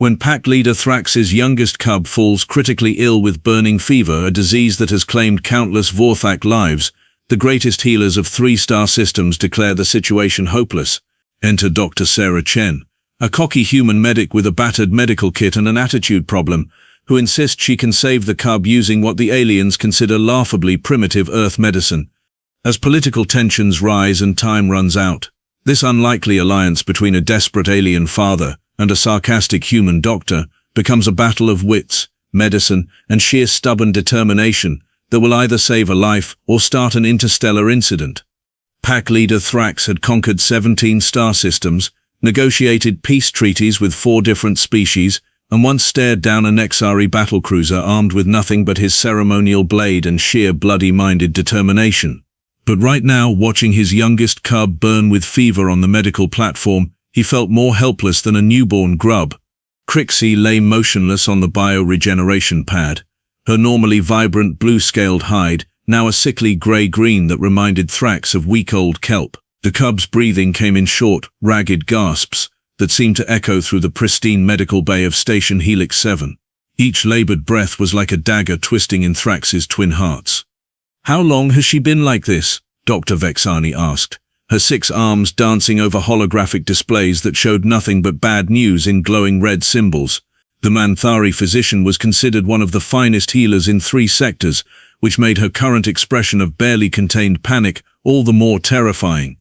When pack leader Thraxx's youngest cub falls critically ill with burning fever, a disease that has claimed countless Vorthak lives, the greatest healers of 3-star systems declare the situation hopeless. Enter Dr. Sarah Chen, a cocky human medic with a battered medical kit and an attitude problem, who insists she can save the cub using what the aliens consider laughably primitive Earth medicine. As political tensions rise and time runs out, this unlikely alliance between a desperate alien father and a sarcastic human doctor becomes a battle of wits, medicine, and sheer stubborn determination that will either save a life or start an interstellar incident. Pack leader Thraxx had conquered 17 star systems, negotiated peace treaties with 4 different species, and once stared down a Nexari battlecruiser armed with nothing but his ceremonial blade and sheer bloody-minded determination. But right now, watching his youngest cub burn with fever on the medical platform, he felt more helpless than a newborn grub. Krixxi lay motionless on the bioregeneration pad, her normally vibrant blue-scaled hide now a sickly grey-green that reminded Thraxx of week-old kelp. The cub's breathing came in short, ragged gasps that seemed to echo through the pristine medical bay of Station Helix 7. Each labored breath was like a dagger twisting in Thraxx's twin hearts. "How long has she been like this?" Dr. Vexani asked, her 6 arms dancing over holographic displays that showed nothing but bad news in glowing red symbols. The Manthari physician was considered one of the finest healers in 3 sectors, which made her current expression of barely contained panic all the more terrifying.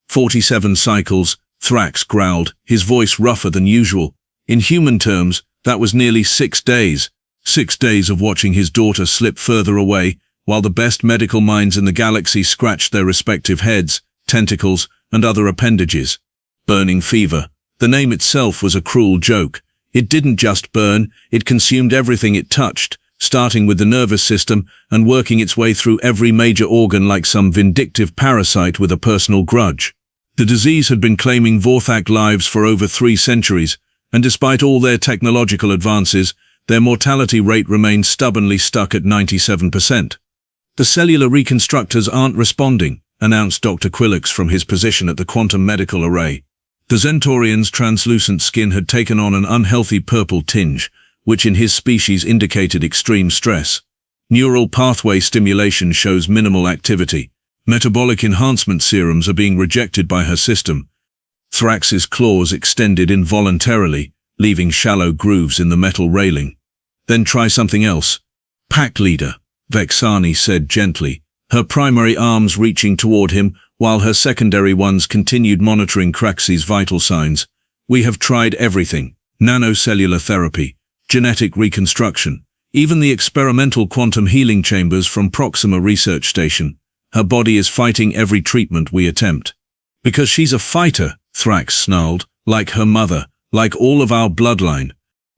47 cycles, Thraxx growled, his voice rougher than usual. In human terms, that was nearly 6 days. 6 days of watching his daughter slip further away, while the best medical minds in the galaxy scratched their respective heads, tentacles, and other appendages. Burning fever. The name itself was a cruel joke. It didn't just burn, it consumed everything it touched, starting with the nervous system and working its way through every major organ like some vindictive parasite with a personal grudge. The disease had been claiming Vorthak lives for over 3 centuries, and despite all their technological advances, their mortality rate remained stubbornly stuck at 97%. "The cellular reconstructors aren't responding," announced Dr. Quillix from his position at the quantum medical array. The Zentorian's translucent skin had taken on an unhealthy purple tinge, which in his species indicated extreme stress. Neural pathway stimulation shows minimal activity. Metabolic enhancement serums are being rejected by her system. Thraxx's claws extended involuntarily, leaving shallow grooves in the metal railing. "Then try something else." "Pack leader," Vexani said gently, her primary arms reaching toward him while her secondary ones continued monitoring Krixxi's vital signs. "We have tried everything. Nanocellular therapy, genetic reconstruction, even the experimental quantum healing chambers from Proxima Research Station. Her body is fighting every treatment we attempt." "Because she's a fighter," Thraxx snarled, "like her mother, like all of our bloodline."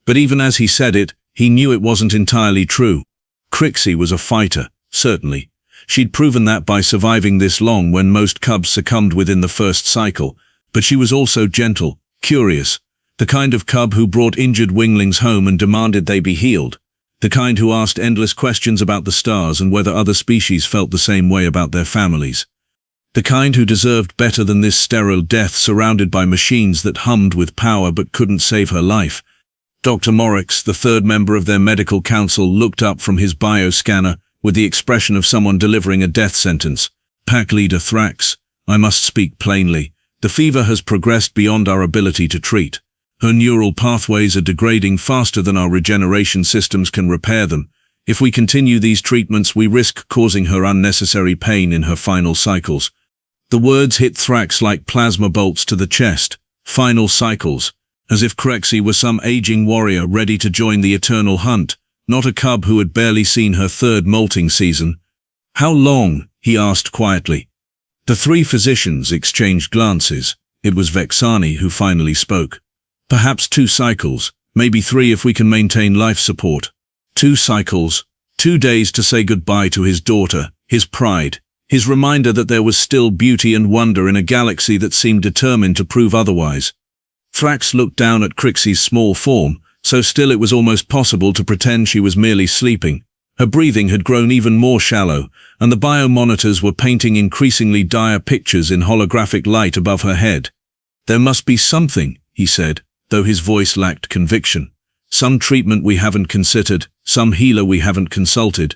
But even as he said it, he knew it wasn't entirely true. Krixxi was a fighter, certainly. She'd proven that by surviving this long when most cubs succumbed within the first cycle, but she was also gentle, curious, the kind of cub who brought injured winglings home and demanded they be healed, the kind who asked endless questions about the stars and whether other species felt the same way about their families. The kind who deserved better than this sterile death surrounded by machines that hummed with power but couldn't save her life. Dr. Morix, the 3rd member of their medical council, looked up from his bioscanner with the expression of someone delivering a death sentence. "Pack leader Thraxx, I must speak plainly. The fever has progressed beyond our ability to treat. Her neural pathways are degrading faster than our regeneration systems can repair them. If we continue these treatments, we risk causing her unnecessary pain in her final cycles." The words hit Thraxx like plasma bolts to the chest. Final cycles. As if Krixxi were some aging warrior ready to join the eternal hunt, not a cub who had barely seen her 3rd molting season. "How long?" he asked quietly. The 3 physicians exchanged glances. It was Vexani who finally spoke. "Perhaps 2 cycles, maybe 3 if we can maintain life support." 2 cycles, 2 days to say goodbye to his daughter, his pride, his reminder that there was still beauty and wonder in a galaxy that seemed determined to prove otherwise. Thraxx looked down at Krixxi's small form, so still it was almost possible to pretend she was merely sleeping. Her breathing had grown even more shallow, and the biomonitors were painting increasingly dire pictures in holographic light above her head. "There must be something," he said, though his voice lacked conviction. some treatment we haven't considered, some healer we haven't consulted.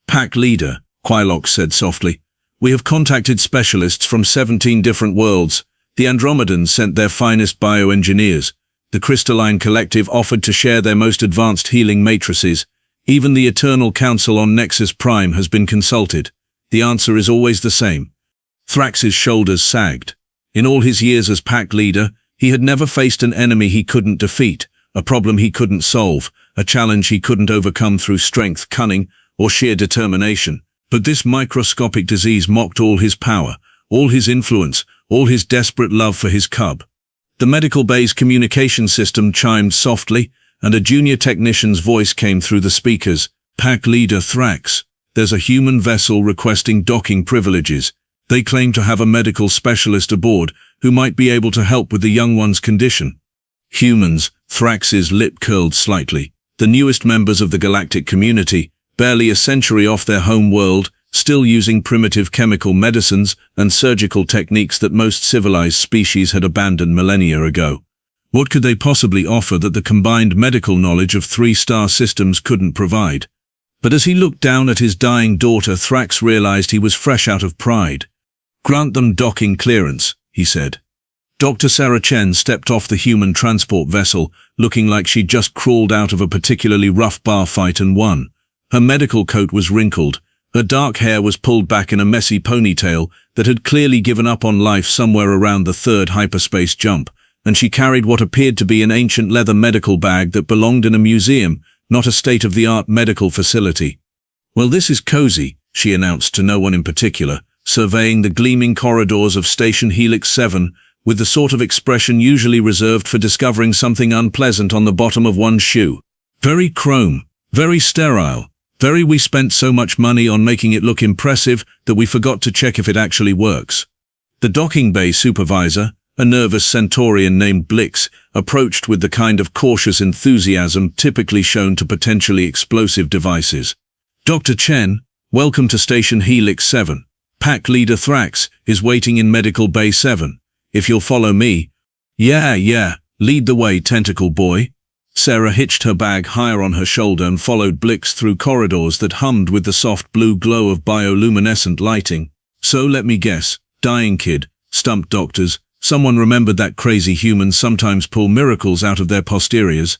Pack leader, Quailox said softly. We have contacted specialists from 17 different worlds. The Andromedans sent their finest bioengineers. The Crystalline Collective offered to share their most advanced healing matrices. Even the Eternal Council on Nexus Prime has been consulted. The answer is always the same. Thraxx's shoulders sagged. In all his years as pack leader, he had never faced an enemy he couldn't defeat, a problem he couldn't solve, a challenge he couldn't overcome through strength, cunning, or sheer determination. But this microscopic disease mocked all his power, all his influence, all his desperate love for his cub. The medical bay's communication system chimed softly, and a junior technician's voice came through the speakers. Pack leader Thraxx, there's a human vessel requesting docking privileges. They claim to have a medical specialist aboard who might be able to help with the young one's condition. Humans, Thraxx's lip curled slightly. The newest members of the galactic community, barely a century off their home world, still using primitive chemical medicines and surgical techniques that most civilized species had abandoned millennia ago. What could they possibly offer that the combined medical knowledge of 3-star systems couldn't provide? But as he looked down at his dying daughter, Thraxx realized he was fresh out of pride. Grant them docking clearance, he said. Dr. Sarah Chen stepped off the human transport vessel, looking like she'd just crawled out of a particularly rough bar fight and won. Her medical coat was wrinkled. Her dark hair was pulled back in a messy ponytail that had clearly given up on life somewhere around the third hyperspace jump, and she carried what appeared to be an ancient leather medical bag that belonged in a museum, not a state-of-the-art medical facility. Well, this is cozy, she announced to no one in particular, surveying the gleaming corridors of Station Helix 7 with the sort of expression usually reserved for discovering something unpleasant on the bottom of one's shoe. Very chrome, very sterile, very we spent so much money on making it look impressive that we forgot to check if it actually works. The docking bay supervisor, a nervous Centaurian named Blix, approached with the kind of cautious enthusiasm typically shown to potentially explosive devices. Dr. Chen, welcome to Station Helix 7. Pack leader Thraxx is waiting in Medical Bay 7. If you'll follow me. Yeah, lead the way, tentacle boy. Sarah hitched her bag higher on her shoulder and followed Blix through corridors that hummed with the soft blue glow of bioluminescent lighting. So let me guess, dying kid, stumped doctors. Someone remembered that crazy humans sometimes pull miracles out of their posteriors.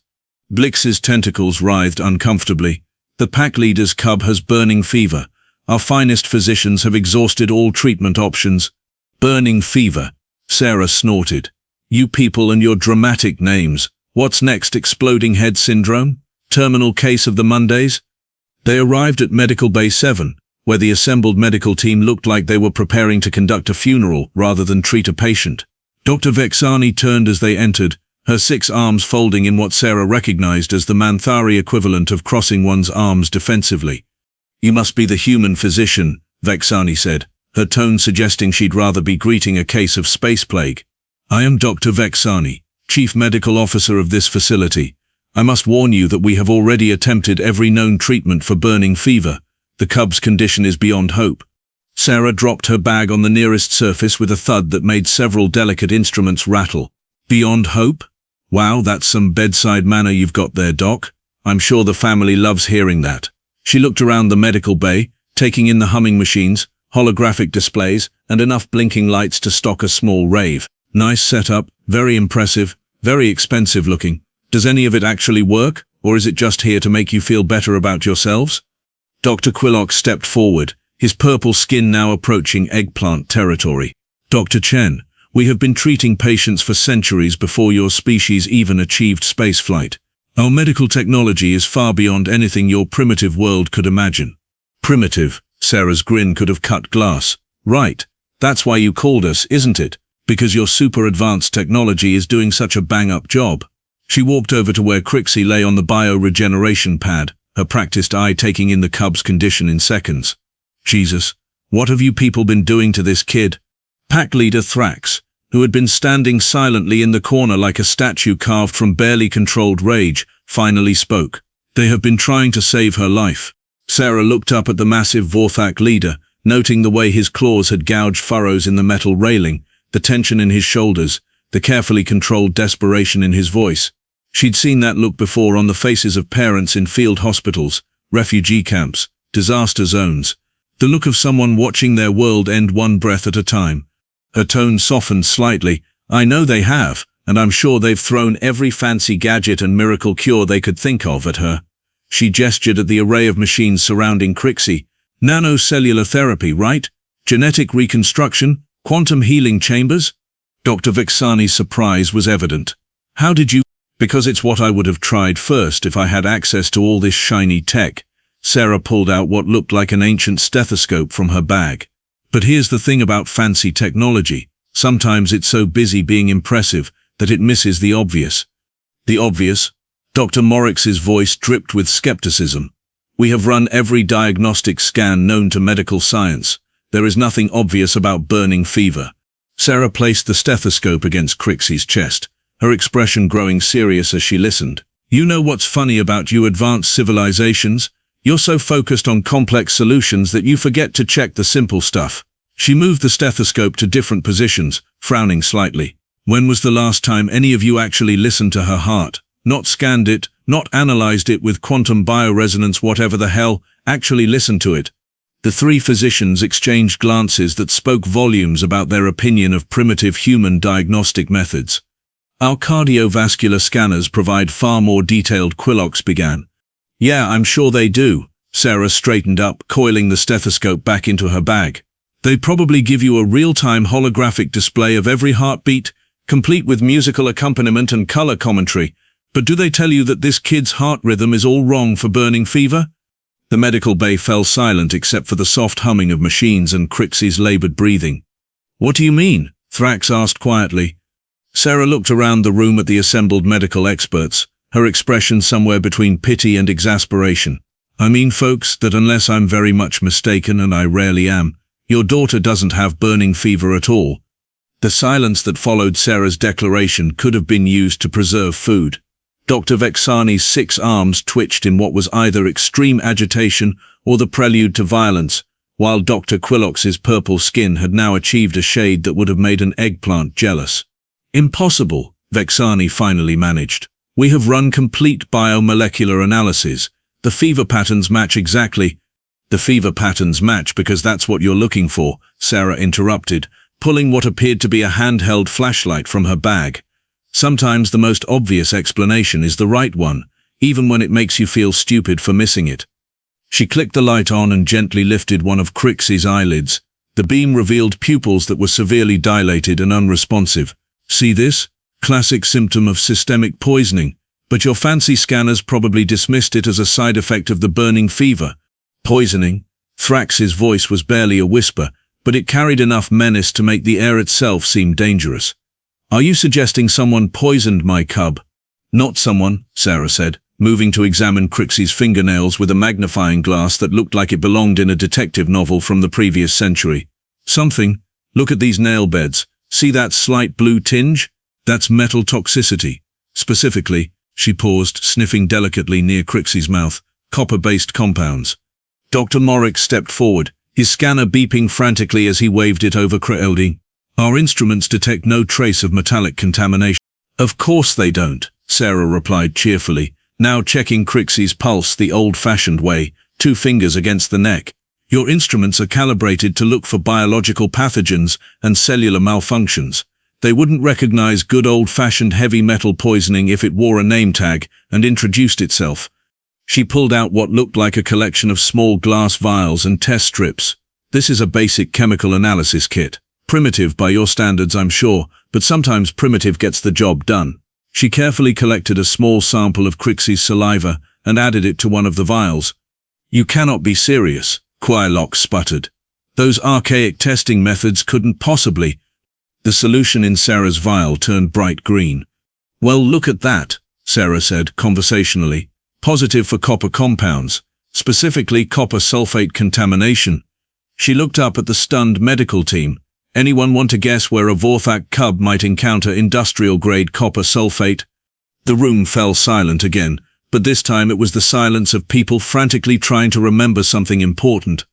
Blix's tentacles writhed uncomfortably. The pack leader's cub has burning fever. Our finest physicians have exhausted all treatment options. Burning fever. Sarah snorted. You people and your dramatic names. What's next, exploding head syndrome? Terminal case of the Mondays? They arrived at Medical Bay 7, where the assembled medical team looked like they were preparing to conduct a funeral rather than treat a patient. Dr. Vexani turned as they entered, her 6 arms folding in what Sarah recognized as the Manthari equivalent of crossing one's arms defensively. You must be the human physician, Vexani said, her tone suggesting she'd rather be greeting a case of space plague. I am Dr. Vexani, Chief Medical Officer of this facility. I must warn you that we have already attempted every known treatment for burning fever. The cub's condition is beyond hope. Sarah dropped her bag on the nearest surface with a thud that made several delicate instruments rattle. Beyond hope? Wow, that's some bedside manner you've got there, Doc. I'm sure the family loves hearing that. She looked around the medical bay, taking in the humming machines, holographic displays, and enough blinking lights to stock a small rave. Nice setup, very impressive, very expensive looking. Does any of it actually work, or is it just here to make you feel better about yourselves? Dr. Quailox stepped forward, his purple skin now approaching eggplant territory. Dr. Chen, we have been treating patients for centuries before your species even achieved spaceflight. Our medical technology is far beyond anything your primitive world could imagine. Primitive, Sarah's grin could have cut glass. Right, that's why you called us, isn't it? Because your super advanced technology is doing such a bang-up job. She walked over to where Krixxi lay on the bio-regeneration pad, her practiced eye taking in the cub's condition in seconds. Jesus, what have you people been doing to this kid? Pack leader Thraxx, who had been standing silently in the corner like a statue carved from barely controlled rage, finally spoke. They have been trying to save her life. Sarah looked up at the massive Vorthak leader, noting the way his claws had gouged furrows in the metal railing, the tension in his shoulders, the carefully controlled desperation in his voice. She'd seen that look before on the faces of parents in field hospitals, refugee camps, disaster zones. The look of someone watching their world end one breath at a time. Her tone softened slightly. I know they have, and I'm sure they've thrown every fancy gadget and miracle cure they could think of at her. She gestured at the array of machines surrounding Krixxi. Nanocellular therapy, right? Genetic reconstruction? Quantum healing chambers? Dr. Vexani's surprise was evident. How did you? Because it's what I would have tried first if I had access to all this shiny tech. Sarah pulled out what looked like an ancient stethoscope from her bag. But here's the thing about fancy technology. Sometimes it's so busy being impressive that it misses the obvious. The obvious? Dr. Morix's voice dripped with skepticism. We have run every diagnostic scan known to medical science. There is nothing obvious about burning fever. Sarah placed the stethoscope against Krixxi's chest, her expression growing serious as she listened. You know what's funny about you advanced civilizations? You're so focused on complex solutions that you forget to check the simple stuff. She moved the stethoscope to different positions, frowning slightly. When was the last time any of you actually listened to her heart? Not scanned it, not analyzed it with quantum bioresonance, whatever the hell, actually listened to it. The three physicians exchanged glances that spoke volumes about their opinion of primitive human diagnostic methods. Our cardiovascular scanners provide far more detailed, Quillox began. Yeah, I'm sure they do. Sarah straightened up, coiling the stethoscope back into her bag. They probably give you a real-time holographic display of every heartbeat, complete with musical accompaniment and color commentary. But do they tell you that this kid's heart rhythm is all wrong for burning fever? The medical bay fell silent except for the soft humming of machines and Krixxi's labored breathing. What do you mean? Thraxx asked quietly. Sarah looked around the room at the assembled medical experts, her expression somewhere between pity and exasperation. I mean, folks, that unless I'm very much mistaken, and I rarely am, your daughter doesn't have burning fever at all. The silence that followed Sarah's declaration could have been used to preserve food. Dr. Vexani's 6 arms twitched in what was either extreme agitation or the prelude to violence, while Dr. Quillox's purple skin had now achieved a shade that would have made an eggplant jealous. Impossible, Vexani finally managed. We have run complete biomolecular analysis. The fever patterns match exactly. The fever patterns match because that's what you're looking for, Sarah interrupted, pulling what appeared to be a handheld flashlight from her bag. Sometimes the most obvious explanation is the right one, even when it makes you feel stupid for missing it. She clicked the light on and gently lifted one of Krixxi's eyelids. The beam revealed pupils that were severely dilated and unresponsive. See this? Classic symptom of systemic poisoning. But your fancy scanners probably dismissed it as a side effect of the burning fever. Poisoning? Thraxx's voice was barely a whisper, but it carried enough menace to make the air itself seem dangerous. Are you suggesting someone poisoned my cub? Not someone, Sarah said, moving to examine Krixxi's fingernails with a magnifying glass that looked like it belonged in a detective novel from the previous century. Something. Look at these nail beds. See that slight blue tinge? That's metal toxicity. Specifically, she paused, sniffing delicately near Krixxi's mouth, copper-based compounds. Dr. Morix stepped forward, his scanner beeping frantically as he waved it over Krixxi. Our instruments detect no trace of metallic contamination. Of course they don't, Sarah replied cheerfully, now checking Krixxi's pulse the old-fashioned way, 2 fingers against the neck. Your instruments are calibrated to look for biological pathogens and cellular malfunctions. They wouldn't recognize good old-fashioned heavy metal poisoning if it wore a name tag and introduced itself. She pulled out what looked like a collection of small glass vials and test strips. This is a basic chemical analysis kit. Primitive by your standards, I'm sure, but sometimes primitive gets the job done. She carefully collected a small sample of Krixxi's saliva and added it to one of the vials. You cannot be serious, Quillox sputtered. Those archaic testing methods couldn't possibly. The solution in Sarah's vial turned bright green. Well, look at that, Sarah said conversationally. Positive for copper compounds, specifically copper sulfate contamination. She looked up at the stunned medical team. Anyone want to guess where a Vorthak cub might encounter industrial-grade copper sulfate? The room fell silent again, but this time it was the silence of people frantically trying to remember something important.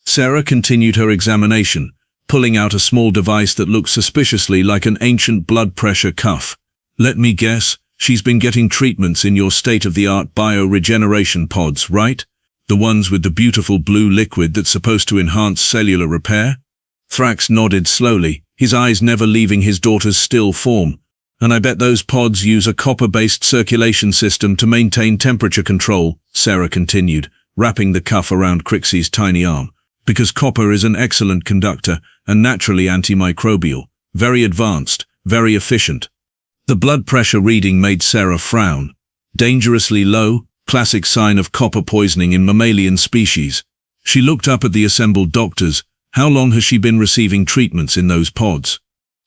Sarah continued her examination, pulling out a small device that looked suspiciously like an ancient blood pressure cuff. Let me guess, She's been getting treatments in your state-of-the-art bioregeneration pods, right? The ones with the beautiful blue liquid that's supposed to enhance cellular repair? Thraxx nodded slowly, his eyes never leaving his daughter's still form. And I bet those pods use a copper-based circulation system to maintain temperature control, Sarah continued, wrapping the cuff around Krixxi's tiny arm. Because copper is an excellent conductor and naturally antimicrobial, very advanced, very efficient. The blood pressure reading made Sarah frown. Dangerously low, classic sign of copper poisoning in mammalian species. She looked up at the assembled doctors. How long has she been receiving treatments in those pods?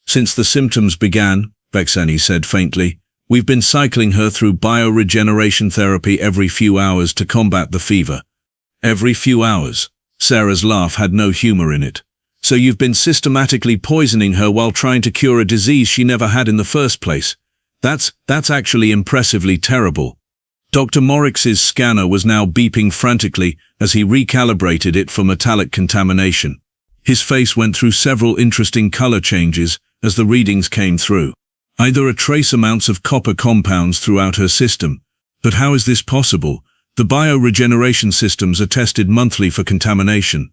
Since the symptoms began, Vexani said faintly. We've been cycling her through bioregeneration therapy every few hours to combat the fever. Every few hours. Sarah's laugh had no humor in it. So you've been systematically poisoning her while trying to cure a disease she never had in the first place. That's actually impressively terrible. Dr. Morix's scanner was now beeping frantically as he recalibrated it for metallic contamination. His face went through several interesting color changes as the readings came through. Either a trace amounts of copper compounds throughout her system. But how is this possible? The bioregeneration systems are tested monthly for contamination.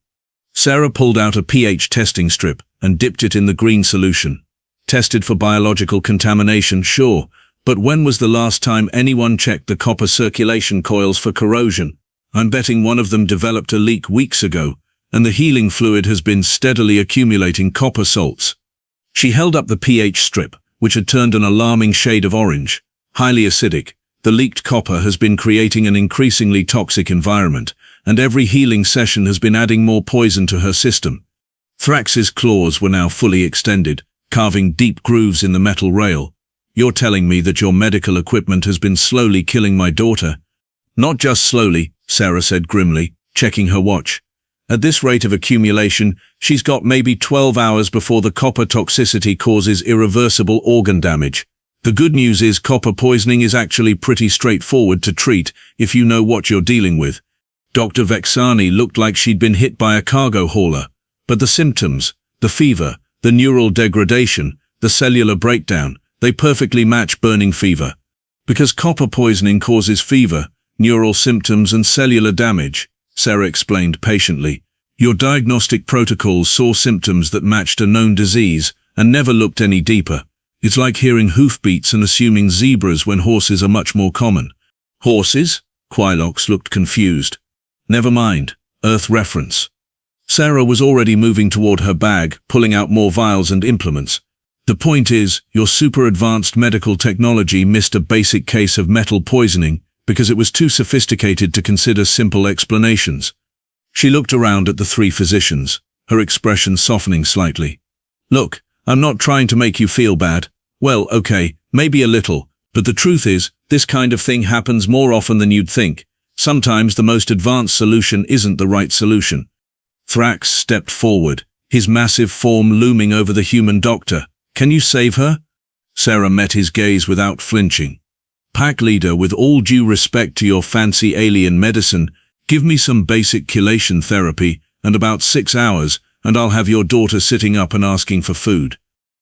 Sarah pulled out a pH testing strip and dipped it in the green solution. Tested for biological contamination, sure, but when was the last time anyone checked the copper circulation coils for corrosion? I'm betting one of them developed a leak weeks ago, and the healing fluid has been steadily accumulating copper salts. She held up the pH strip, which had turned an alarming shade of orange. Highly acidic, the leaked copper has been creating an increasingly toxic environment, and every healing session has been adding more poison to her system. Thraxx's claws were now fully extended, carving deep grooves in the metal rail. You're telling me that your medical equipment has been slowly killing my daughter? Not just slowly, Sarah said grimly, checking her watch. At this rate of accumulation, she's got maybe 12 hours before the copper toxicity causes irreversible organ damage. The good news is copper poisoning is actually pretty straightforward to treat if you know what you're dealing with. Dr. Vexani looked like she'd been hit by a cargo hauler. But the symptoms, the fever, the neural degradation, the cellular breakdown, they perfectly match burning fever. Because copper poisoning causes fever, neural symptoms and cellular damage, Sarah explained patiently. Your diagnostic protocols saw symptoms that matched a known disease and never looked any deeper. It's like hearing hoofbeats and assuming zebras when horses are much more common. Horses? Quailox looked confused. Never mind. Earth reference. Sarah was already moving toward her bag, pulling out more vials and implements. The point is, your super-advanced medical technology missed a basic case of metal poisoning because it was too sophisticated to consider simple explanations. She looked around at the three physicians, her expression softening slightly. Look, I'm not trying to make you feel bad. Well, okay, maybe a little, but the truth is, this kind of thing happens more often than you'd think. Sometimes the most advanced solution isn't the right solution. Thraxx stepped forward, his massive form looming over the human doctor. Can you save her? Sarah met his gaze without flinching. Pack leader, with all due respect to your fancy alien medicine, give me some basic chelation therapy and about 6 hours, and I'll have your daughter sitting up and asking for food.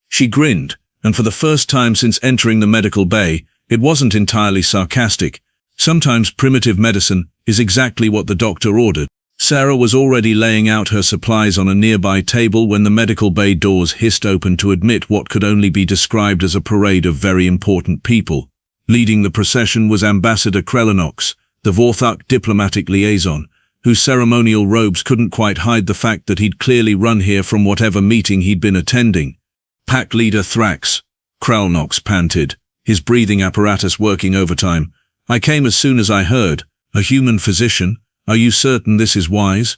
She grinned, and for the first time since entering the medical bay, it wasn't entirely sarcastic. Sometimes primitive medicine is exactly what the doctor ordered. Sarah was already laying out her supplies on a nearby table when the medical bay doors hissed open to admit what could only be described as a parade of very important people. Leading the procession was Ambassador Krellanox, the Vorthak diplomatic liaison, whose ceremonial robes couldn't quite hide the fact that he'd clearly run here from whatever meeting he'd been attending. Pack leader Thraxx, Krellanox panted, his breathing apparatus working overtime. I came as soon as I heard. A human physician? Are you certain this is wise?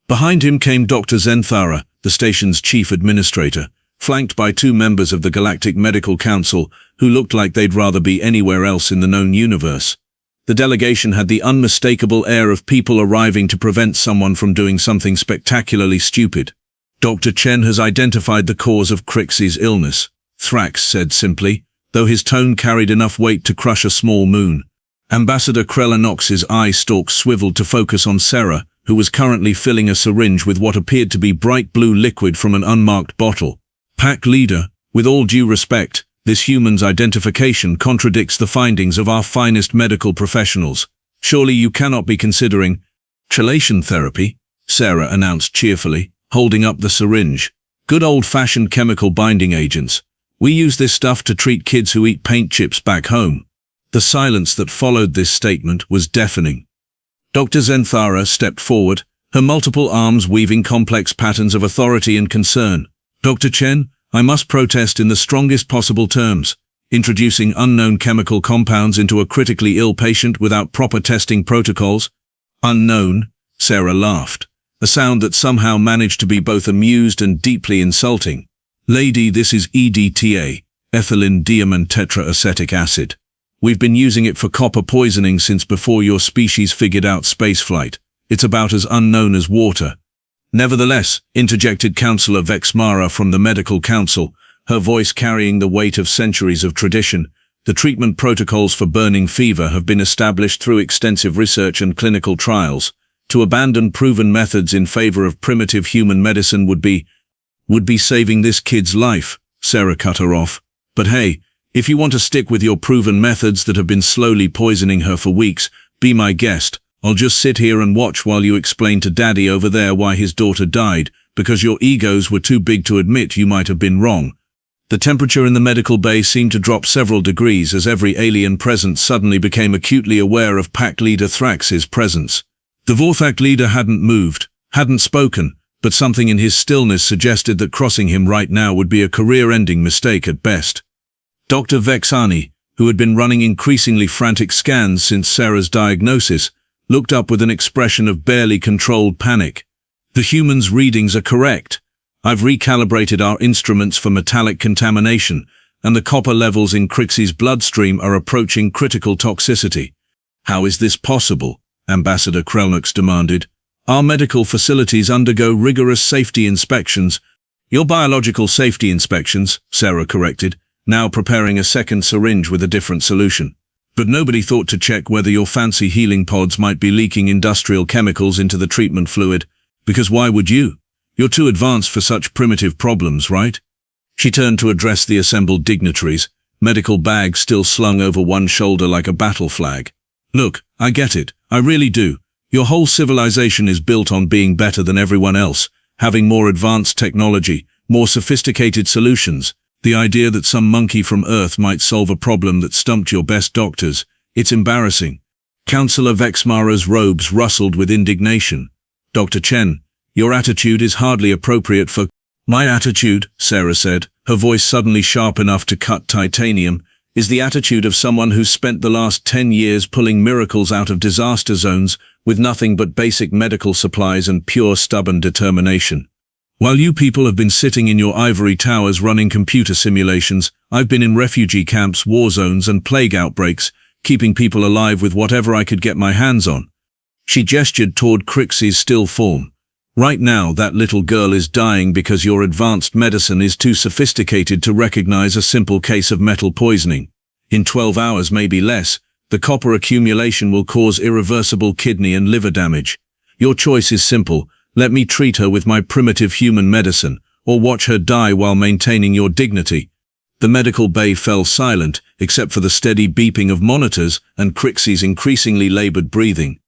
Behind him came Dr. Zenthara, the station's chief administrator, flanked by 2 members of the Galactic Medical Council who looked like they'd rather be anywhere else in the known universe. The delegation had the unmistakable air of people arriving to prevent someone from doing something spectacularly stupid. Dr. Chen has identified the cause of Krixxi's illness, Thraxx said simply, though his tone carried enough weight to crush a small moon. Ambassador Krellanox's eye stalk swiveled to focus on Sarah, who was currently filling a syringe with what appeared to be bright blue liquid from an unmarked bottle. Pack leader, with all due respect, This human's identification contradicts the findings of our finest medical professionals. Surely you cannot be considering chelation therapy, Sarah announced cheerfully, holding up the syringe. Good old-fashioned chemical binding agents. We use this stuff to treat kids who eat paint chips back home. The silence that followed this statement was deafening. Dr. Zenthara stepped forward, her multiple arms weaving complex patterns of authority and concern. Dr. Chen, I must protest in the strongest possible terms. Introducing unknown chemical compounds into a critically ill patient without proper testing protocols. Unknown, Sarah laughed, a sound that somehow managed to be both amused and deeply insulting. Lady, this is EDTA, ethylene diamine tetraacetic acid. We've been using it for copper poisoning since before your species figured out spaceflight. It's about as unknown as water. Nevertheless, interjected Councillor Vexmara from the Medical Council, her voice carrying the weight of centuries of tradition, the treatment protocols for burning fever have been established through extensive research and clinical trials. To abandon proven methods in favor of primitive human medicine would be saving this kid's life, Sarah cut her off. But hey, if you want to stick with your proven methods that have been slowly poisoning her for weeks, be my guest. I'll just sit here and watch while you explain to Daddy over there why his daughter died, because your egos were too big to admit you might have been wrong. The temperature in the medical bay seemed to drop several degrees as every alien present suddenly became acutely aware of pack leader Thraxx's presence. The Vorthak leader hadn't moved, hadn't spoken, but something in his stillness suggested that crossing him right now would be a career-ending mistake at best. Dr. Vexani, who had been running increasingly frantic scans since Sarah's diagnosis, looked up with an expression of barely controlled panic. The human's readings are correct. I've recalibrated our instruments for metallic contamination, and the copper levels in Krixxi's bloodstream are approaching critical toxicity. How is this possible? Ambassador Krelnux demanded. Our medical facilities undergo rigorous safety inspections. Your biological safety inspections, Sarah corrected, now preparing a second syringe with a different solution. But nobody thought to check whether your fancy healing pods might be leaking industrial chemicals into the treatment fluid, because why would you? You're too advanced for such primitive problems, right? She turned to address the assembled dignitaries, medical bags still slung over one shoulder like a battle flag. Look, I get it, I really do. Your whole civilization is built on being better than everyone else, having more advanced technology, more sophisticated solutions. The idea that some monkey from Earth might solve a problem that stumped your best doctors, it's embarrassing. Councillor Vexmara's robes rustled with indignation. Dr. Chen, your attitude is hardly appropriate for— My attitude, Sarah said, her voice suddenly sharp enough to cut titanium, is the attitude of someone who's spent the last 10 years pulling miracles out of disaster zones with nothing but basic medical supplies and pure stubborn determination. While you people have been sitting in your ivory towers running computer simulations, I've been in refugee camps, war zones and plague outbreaks, keeping people alive with whatever I could get my hands on. She gestured toward Krixxi's still form. Right now, that little girl is dying because your advanced medicine is too sophisticated to recognize a simple case of metal poisoning. In 12 hours, maybe less, the copper accumulation will cause irreversible kidney and liver damage. Your choice is simple. Let me treat her with my primitive human medicine, or watch her die while maintaining your dignity. The medical bay fell silent, except for the steady beeping of monitors and Krixxi's increasingly labored breathing.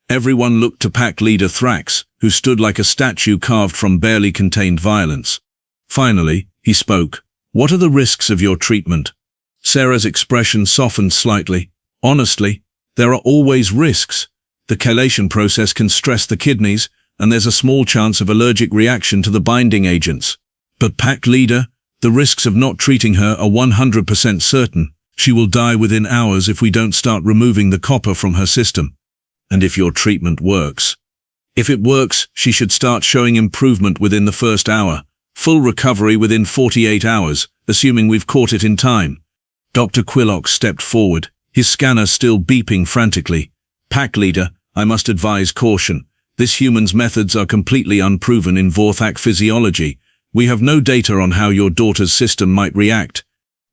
Everyone looked to pack leader Thraxx, who stood like a statue carved from barely contained violence. Finally, he spoke. What are the risks of your treatment? Sarah's expression softened slightly. Honestly, there are always risks. The chelation process can stress the kidneys, and there's a small chance of allergic reaction to the binding agents. But pack leader, the risks of not treating her are 100% certain. She will die within hours if we don't start removing the copper from her system. And if your treatment works. If it works, she should start showing improvement within the first hour. Full recovery within 48 hours, assuming we've caught it in time. Dr. Quillock stepped forward, his scanner still beeping frantically. Pack leader, I must advise caution. This human's methods are completely unproven in Vorthak physiology. We have no data on how your daughter's system might react.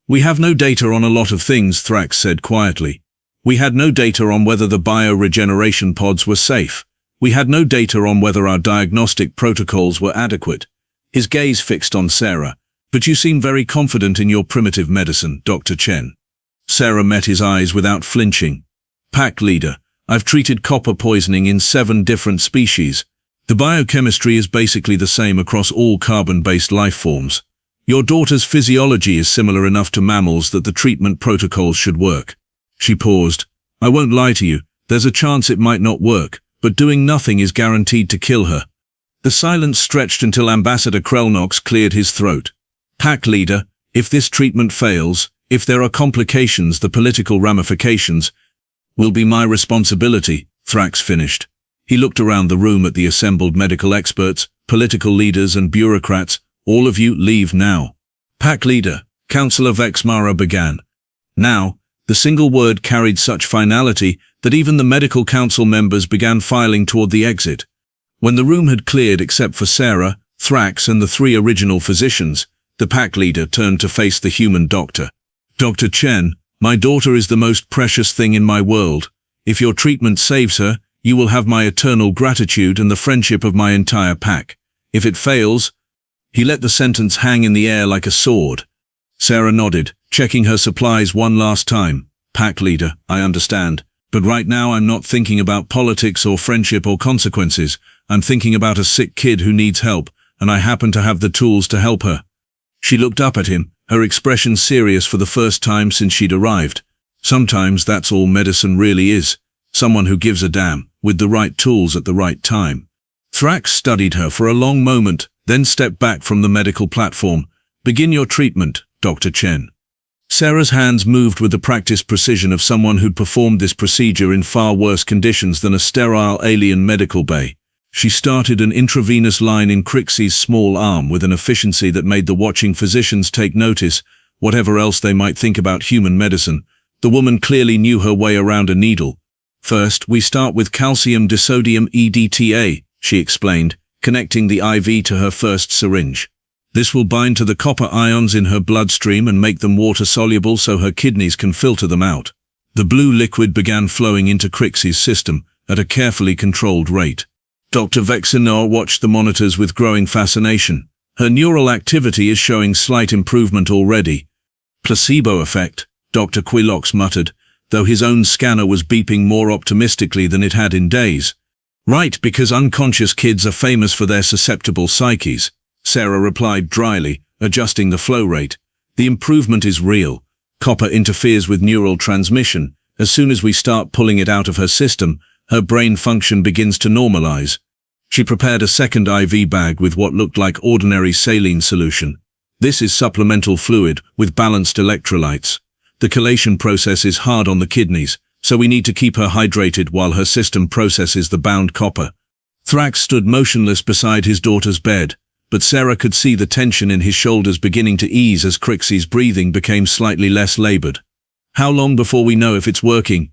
We have no data on a lot of things, Thraxx said quietly. We had no data on whether the bioregeneration pods were safe. We had no data on whether our diagnostic protocols were adequate. His gaze fixed on Sarah. But you seem very confident in your primitive medicine, Dr. Chen. Sarah met his eyes without flinching. Pack leader, I've treated copper poisoning in 7 different species. The biochemistry is basically the same across all carbon-based life forms. Your daughter's physiology is similar enough to mammals that the treatment protocols should work. She paused. I won't lie to you, there's a chance it might not work, but doing nothing is guaranteed to kill her. The silence stretched until Ambassador Krellnox cleared his throat. Pack leader, if this treatment fails, if there are complications, the political ramifications will be my responsibility, Thraxx finished. He looked around the room at the assembled medical experts, political leaders and bureaucrats. All of you leave now. Pack leader, Councillor Vexmara began. Now, the single word carried such finality that even the medical council members began filing toward the exit. When the room had cleared except for Sarah, Thraxx and the 3 original physicians, the pack leader turned to face the human doctor. Dr. Chen, my daughter is the most precious thing in my world. If your treatment saves her, you will have my eternal gratitude and the friendship of my entire pack. If it fails, he let the sentence hang in the air like a sword. Sarah nodded, checking her supplies one last time. Pack leader, I understand. But right now I'm not thinking about politics or friendship or consequences. I'm thinking about a sick kid who needs help, and I happen to have the tools to help her. She looked up at him, her expression serious for the first time since she'd arrived. Sometimes that's all medicine really is. Someone who gives a damn, with the right tools at the right time. Thraxx studied her for a long moment, then stepped back from the medical platform. Begin your treatment, Dr. Chen. Sarah's hands moved with the practiced precision of someone who'd performed this procedure in far worse conditions than a sterile alien medical bay. She started an intravenous line in Krixxi's small arm with an efficiency that made the watching physicians take notice, whatever else they might think about human medicine. The woman clearly knew her way around a needle. First, we start with calcium disodium EDTA, she explained, connecting the IV to her first syringe. This will bind to the copper ions in her bloodstream and make them water-soluble so her kidneys can filter them out. The blue liquid began flowing into Krixxi's system at a carefully controlled rate. Dr. Vexinor watched the monitors with growing fascination. Her neural activity is showing slight improvement already. Placebo effect, Dr. Quilox muttered, though his own scanner was beeping more optimistically than it had in days. Right, because unconscious kids are famous for their susceptible psyches, Sarah replied dryly, adjusting the flow rate. The improvement is real. Copper interferes with neural transmission. As soon as we start pulling it out of her system, her brain function begins to normalize. She prepared a second IV bag with what looked like ordinary saline solution. This is supplemental fluid with balanced electrolytes. The chelation process is hard on the kidneys, so we need to keep her hydrated while her system processes the bound copper. Thraxx stood motionless beside his daughter's bed, but Sarah could see the tension in his shoulders beginning to ease as Krixxi's breathing became slightly less labored. How long before we know if it's working?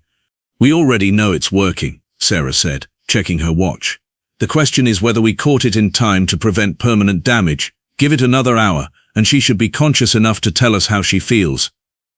We already know it's working, Sarah said, checking her watch. The question is whether we caught it in time to prevent permanent damage. Give it another hour, and she should be conscious enough to tell us how she feels.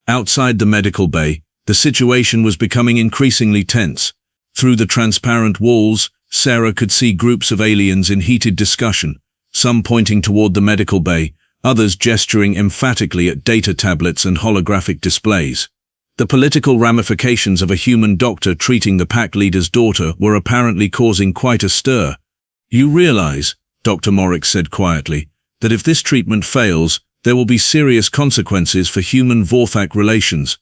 Outside the medical bay, the situation was becoming increasingly tense. Through the transparent walls, Sarah could see groups of aliens in heated discussion, some pointing toward the medical bay, others gesturing emphatically at data tablets and holographic displays. The political ramifications of a human doctor treating the pack leader's daughter were apparently causing quite a stir. You realize, Dr. Morix said quietly, that if this treatment fails, there will be serious consequences for human-Vorthak relations.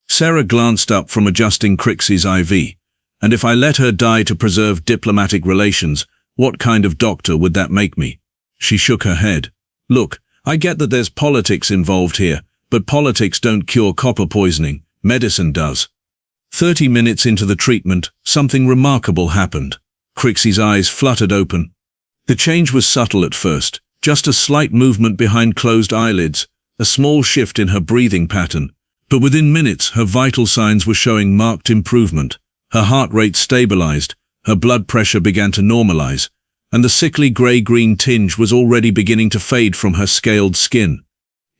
Sarah glanced up from adjusting Krixxi's IV. And if I let her die to preserve diplomatic relations, what kind of doctor would that make me? She shook her head. Look, I get that there's politics involved here, but politics don't cure copper poisoning. Medicine does. 30 minutes into the treatment, something remarkable happened. Krixxi's eyes fluttered open. The change was subtle at first, just a slight movement behind closed eyelids, a small shift in her breathing pattern. But within minutes, her vital signs were showing marked improvement. Her heart rate stabilized, her blood pressure began to normalize, and the sickly gray-green tinge was already beginning to fade from her scaled skin.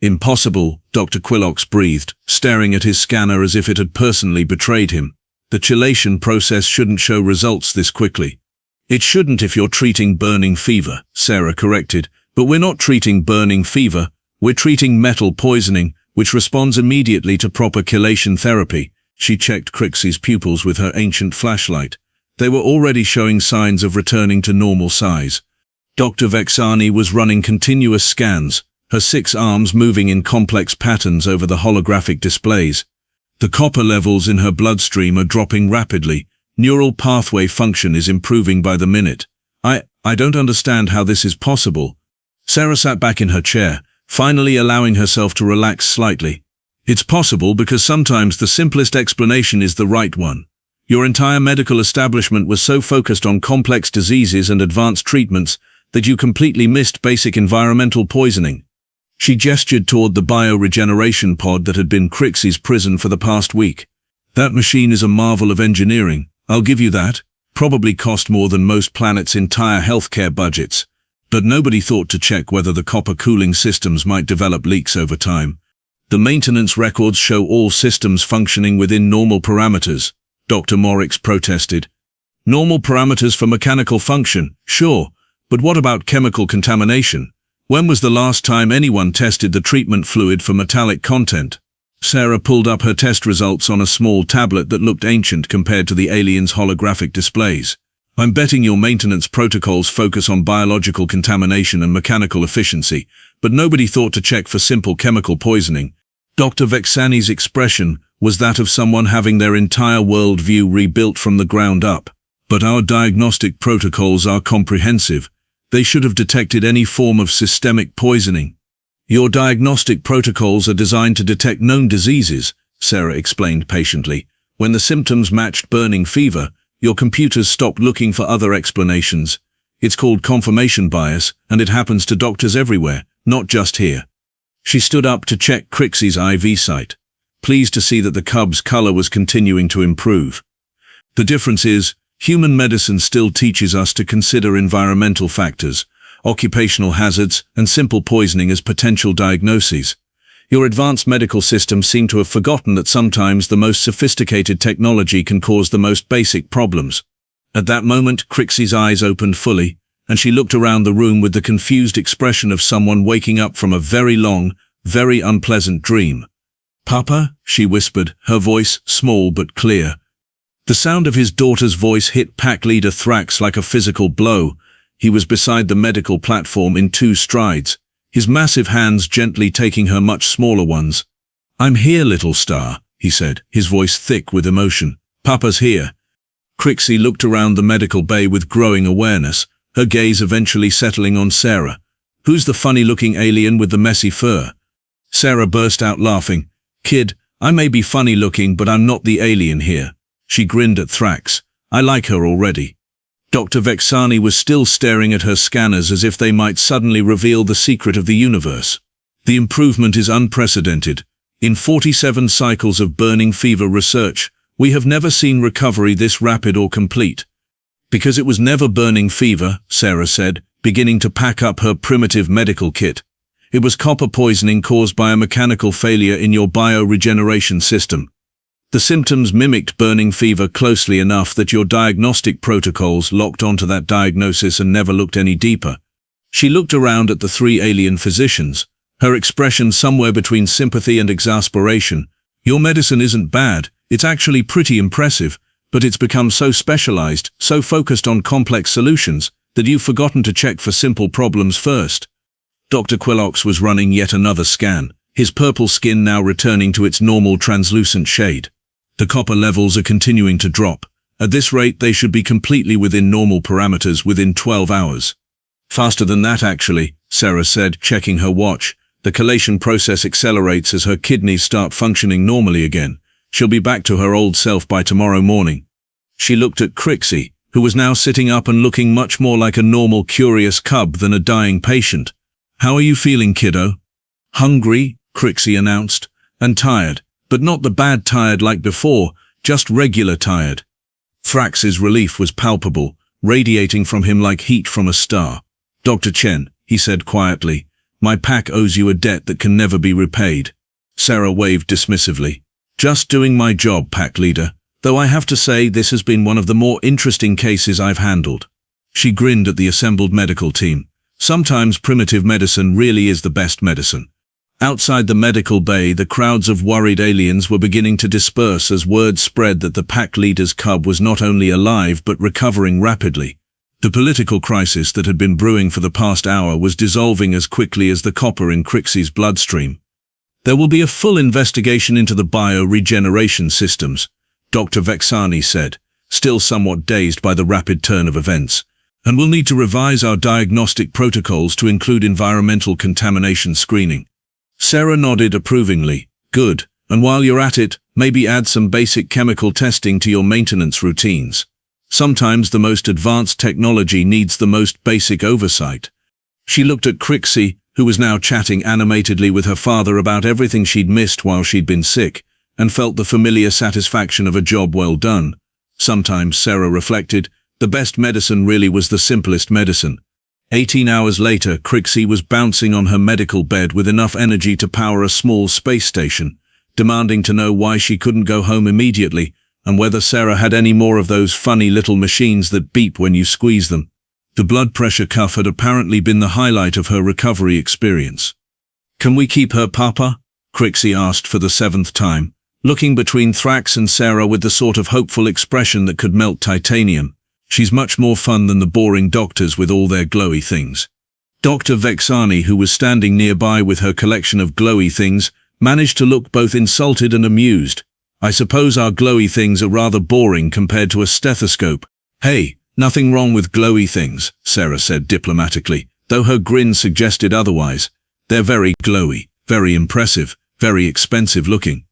Impossible, Dr. Quilox breathed, staring at his scanner as if it had personally betrayed him. The chelation process shouldn't show results this quickly. It shouldn't if you're treating burning fever, Sarah corrected, but we're not treating burning fever, We're treating metal poisoning, which responds immediately to proper chelation therapy. She checked Krixxi's pupils with her ancient flashlight. They were already showing signs of returning to normal size. Dr. Vexani was running continuous scans, her 6 arms moving in complex patterns over the holographic displays. The copper levels in her bloodstream are dropping rapidly. Neural pathway function is improving by the minute. I don't understand how this is possible. Sarah sat back in her chair, finally allowing herself to relax slightly. It's possible because sometimes the simplest explanation is the right one. Your entire medical establishment was so focused on complex diseases and advanced treatments that you completely missed basic environmental poisoning. She gestured toward the bioregeneration pod that had been Krixxi's prison for the past week. That machine is a marvel of engineering, I'll give you that. Probably cost more than most planets' entire healthcare budgets. But nobody thought to check whether the copper cooling systems might develop leaks over time. The maintenance records show all systems functioning within normal parameters, Dr. Morix protested. Normal parameters for mechanical function, sure, but what about chemical contamination? When was the last time anyone tested the treatment fluid for metallic content? Sarah pulled up her test results on a small tablet that looked ancient compared to the aliens' holographic displays. I'm betting your maintenance protocols focus on biological contamination and mechanical efficiency, but nobody thought to check for simple chemical poisoning. Dr. Vexani's expression was that of someone having their entire worldview rebuilt from the ground up. But our diagnostic protocols are comprehensive. They should have detected any form of systemic poisoning. Your diagnostic protocols are designed to detect known diseases, Sarah explained patiently. When the symptoms matched burning fever, your computers stopped looking for other explanations. It's called confirmation bias, and it happens to doctors everywhere, not just here. She stood up to check Krixxi's IV site, pleased to see that the cub's color was continuing to improve. The difference is, human medicine still teaches us to consider environmental factors, occupational hazards, and simple poisoning as potential diagnoses. Your advanced medical systems seem to have forgotten that sometimes the most sophisticated technology can cause the most basic problems. At that moment, Krixxi's eyes opened fully, and she looked around the room with the confused expression of someone waking up from a very long, very unpleasant dream. "Papa?" she whispered, her voice small but clear. The sound of his daughter's voice hit pack leader Thraxx like a physical blow. He was beside the medical platform in 2 strides, his massive hands gently taking her much smaller ones. "I'm here, little star," he said, his voice thick with emotion. "Papa's here." Krixxi looked around the medical bay with growing awareness, her gaze eventually settling on Sarah. "Who's the funny-looking alien with the messy fur?" Sarah burst out laughing. "Kid, I may be funny-looking, but I'm not the alien here." She grinned at Thraxx. "I like her already." Dr. Vexani was still staring at her scanners as if they might suddenly reveal the secret of the universe. "The improvement is unprecedented. In 47 cycles of burning fever research, we have never seen recovery this rapid or complete." "Because it was never burning fever," Sarah said, beginning to pack up her primitive medical kit. "It was copper poisoning caused by a mechanical failure in your bioregeneration system. The symptoms mimicked burning fever closely enough that your diagnostic protocols locked onto that diagnosis and never looked any deeper." She looked around at the 3 alien physicians, her expression somewhere between sympathy and exasperation. "Your medicine isn't bad, it's actually pretty impressive, but it's become so specialized, so focused on complex solutions, that you've forgotten to check for simple problems first." Dr. Quillox was running yet another scan, his purple skin now returning to its normal translucent shade. "The copper levels are continuing to drop. At this rate, they should be completely within normal parameters within 12 hours. "Faster than that, actually," Sarah said, checking her watch. "The chelation process accelerates as her kidneys start functioning normally again. She'll be back to her old self by tomorrow morning." She looked at Krixxi, who was now sitting up and looking much more like a normal, curious cub than a dying patient. "How are you feeling, kiddo?" "Hungry," Krixxi announced, "and tired. But not the bad tired like before, just regular tired." Thraxx's relief was palpable, radiating from him like heat from a star. "Dr. Chen," he said quietly, "my pack owes you a debt that can never be repaid." Sarah waved dismissively. "Just doing my job, pack leader, though I have to say this has been one of the more interesting cases I've handled." She grinned at the assembled medical team. Sometimes primitive medicine really is the best medicine. Outside the medical bay, the crowds of worried aliens were beginning to disperse as word spread that the pack leader's cub was not only alive but recovering rapidly. The political crisis that had been brewing for the past hour was dissolving as quickly as the copper in Krixxi's bloodstream. There will be a full investigation into the bio-regeneration systems, Dr. Vexani said, still somewhat dazed by the rapid turn of events, and we'll need to revise our diagnostic protocols to include environmental contamination screening. Sarah nodded approvingly. Good, and while you're at it, maybe add some basic chemical testing to your maintenance routines. Sometimes the most advanced technology needs the most basic oversight. She looked at Krixxi, who was now chatting animatedly with her father about everything she'd missed while she'd been sick, and felt the familiar satisfaction of a job well done. Sometimes, Sarah reflected, the best medicine really was the simplest medicine. 18 hours later, Krixxi was bouncing on her medical bed with enough energy to power a small space station, demanding to know why she couldn't go home immediately, and whether Sarah had any more of those funny little machines that beep when you squeeze them. The blood pressure cuff had apparently been the highlight of her recovery experience. Can we keep her, Papa? Krixxi asked for the 7th time, looking between Thraxx and Sarah with the sort of hopeful expression that could melt titanium. She's much more fun than the boring doctors with all their glowy things. Dr. Vexani, who was standing nearby with her collection of glowy things, managed to look both insulted and amused. I suppose our glowy things are rather boring compared to a stethoscope. Hey, nothing wrong with glowy things, Sarah said diplomatically, though her grin suggested otherwise. They're very glowy, very impressive, very expensive looking.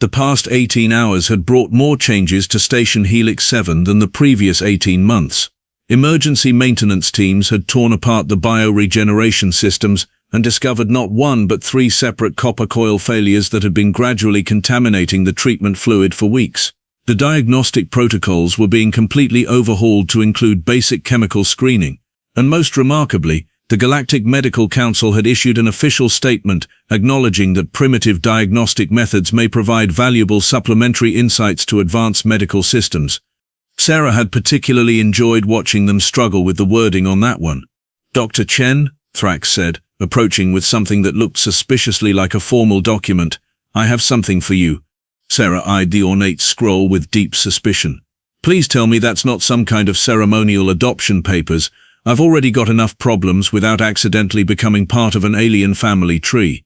The past 18 hours had brought more changes to Station Helix 7 than the previous 18 months. Emergency maintenance teams had torn apart the bioregeneration systems and discovered not one but 3 separate copper coil failures that had been gradually contaminating the treatment fluid for weeks. The diagnostic protocols were being completely overhauled to include basic chemical screening, and most remarkably, the Galactic Medical Council had issued an official statement acknowledging that primitive diagnostic methods may provide valuable supplementary insights to advanced medical systems. Sarah had particularly enjoyed watching them struggle with the wording on that one. Dr. Chen, Thraxx said, approaching with something that looked suspiciously like a formal document. I have something for you. Sarah eyed the ornate scroll with deep suspicion. Please tell me that's not some kind of ceremonial adoption papers. I've already got enough problems without accidentally becoming part of an alien family tree.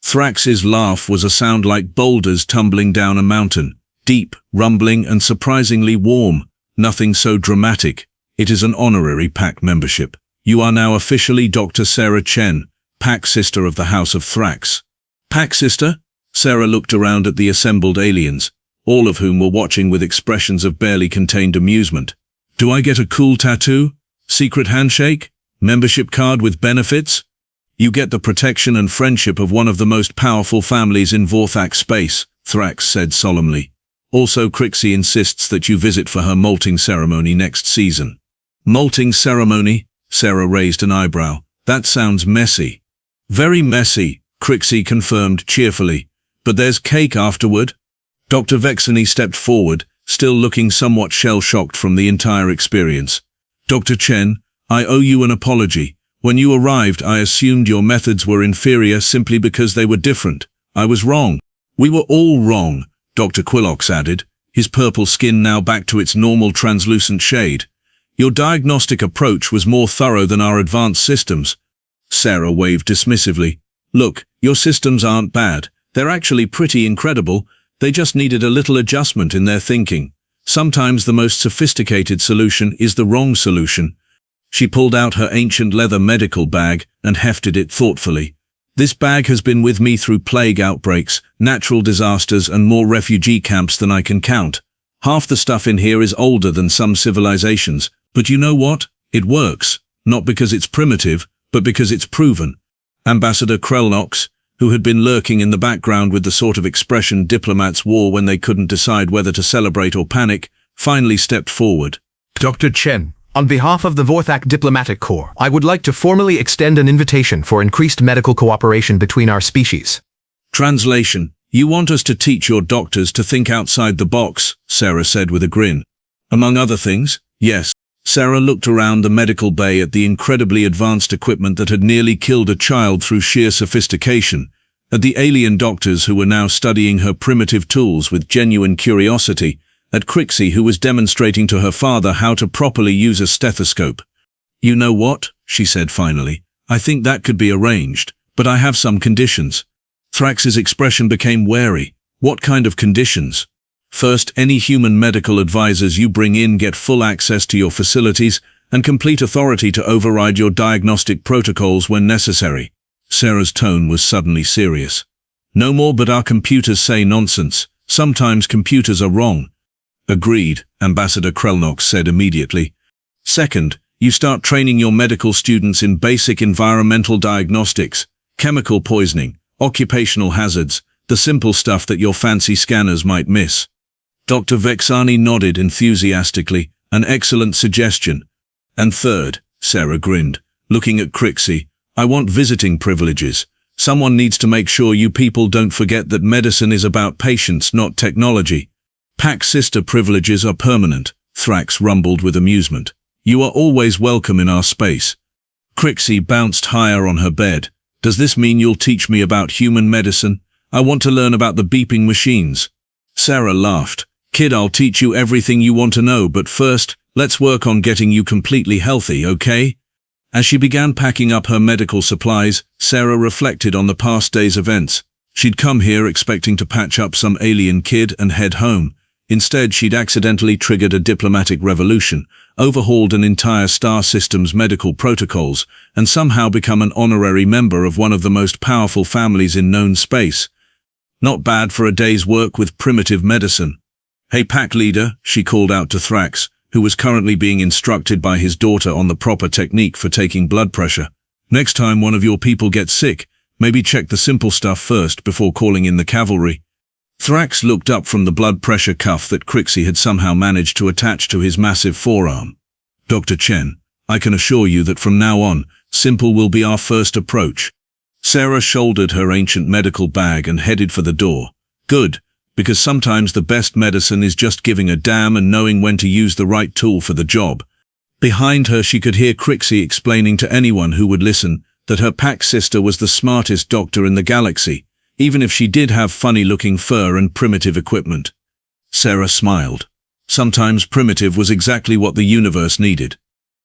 Thraxx's laugh was a sound like boulders tumbling down a mountain, deep, rumbling, and surprisingly warm. Nothing so dramatic. It is an honorary pack membership. You are now officially Dr. Sarah Chen, pack sister of the House of Thraxx. Pack sister? Sarah looked around at the assembled aliens, all of whom were watching with expressions of barely contained amusement. Do I get a cool tattoo? Secret handshake? Membership card with benefits? You get the protection and friendship of one of the most powerful families in Vorthak space, Thraxx said solemnly. Also, Krixxi insists that you visit for her molting ceremony next season. Molting ceremony? Sarah raised an eyebrow. That sounds messy. Very messy, Krixxi confirmed cheerfully. But there's cake afterward. Dr. Vexani stepped forward, still looking somewhat shell-shocked from the entire experience. Dr. Chen, I owe you an apology. When you arrived, I assumed your methods were inferior simply because they were different. I was wrong. We were all wrong, Dr. Quillox added, his purple skin now back to its normal translucent shade. Your diagnostic approach was more thorough than our advanced systems. Sarah waved dismissively. Look, your systems aren't bad. They're actually pretty incredible. They just needed a little adjustment in their thinking. Sometimes the most sophisticated solution is the wrong solution. She pulled out her ancient leather medical bag and hefted it thoughtfully. This bag has been with me through plague outbreaks, natural disasters, and more refugee camps than I can count. Half the stuff in here is older than some civilizations, but you know what? It works. Not because it's primitive, but because it's proven. Ambassador Krellnox, who had been lurking in the background with the sort of expression diplomats wore when they couldn't decide whether to celebrate or panic, finally stepped forward. Dr. Chen, on behalf of the Vorthak Diplomatic Corps, I would like to formally extend an invitation for increased medical cooperation between our species. Translation: You want us to teach your doctors to think outside the box, Sarah said with a grin. Among other things, yes. Sarah looked around the medical bay at the incredibly advanced equipment that had nearly killed a child through sheer sophistication, At the alien doctors who were now studying her primitive tools with genuine curiosity, at Krixxi who was demonstrating to her father how to properly use a stethoscope. "You know what?" she said finally. "I think that could be arranged, but I have some conditions." Thraxx's expression became wary. "What kind of conditions?" "First, any human medical advisors you bring in get full access to your facilities and complete authority to override your diagnostic protocols when necessary." Sarah's tone was suddenly serious. "No more, but our computers say nonsense. Sometimes computers are wrong." "Agreed," Ambassador Krellnox said immediately. "Second, you start training your medical students in basic environmental diagnostics, chemical poisoning, occupational hazards, the simple stuff that your fancy scanners might miss." Dr. Vexani nodded enthusiastically. "An excellent suggestion." "And third," Sarah grinned, looking at Krixxi, "I want visiting privileges. Someone needs to make sure you people don't forget that medicine is about patients, not technology." "Pack sister privileges are permanent," Thraxx rumbled with amusement. "You are always welcome in our space." Krixxi bounced higher on her bed. "Does this mean you'll teach me about human medicine? I want to learn about the beeping machines." Sarah laughed. "Kid, I'll teach you everything you want to know, but first, let's work on getting you completely healthy, okay?" As she began packing up her medical supplies, Sarah reflected on the past day's events. She'd come here expecting to patch up some alien kid and head home. Instead, she'd accidentally triggered a diplomatic revolution, overhauled an entire star system's medical protocols, and somehow become an honorary member of one of the most powerful families in known space. Not bad for a day's work with primitive medicine. "Hey, pack leader," she called out to Thraxx, who was currently being instructed by his daughter on the proper technique for taking blood pressure. "Next time one of your people gets sick, maybe check the simple stuff first before calling in the cavalry." Thraxx looked up from the blood pressure cuff that Krixxi had somehow managed to attach to his massive forearm. "Dr. Chen, I can assure you that from now on, simple will be our first approach." Sarah shouldered her ancient medical bag and headed for the door. "Good, because sometimes the best medicine is just giving a damn and knowing when to use the right tool for the job." Behind her she could hear Krixxi explaining to anyone who would listen that her pack sister was the smartest doctor in the galaxy, even if she did have funny-looking fur and primitive equipment. Sarah smiled. Sometimes primitive was exactly what the universe needed.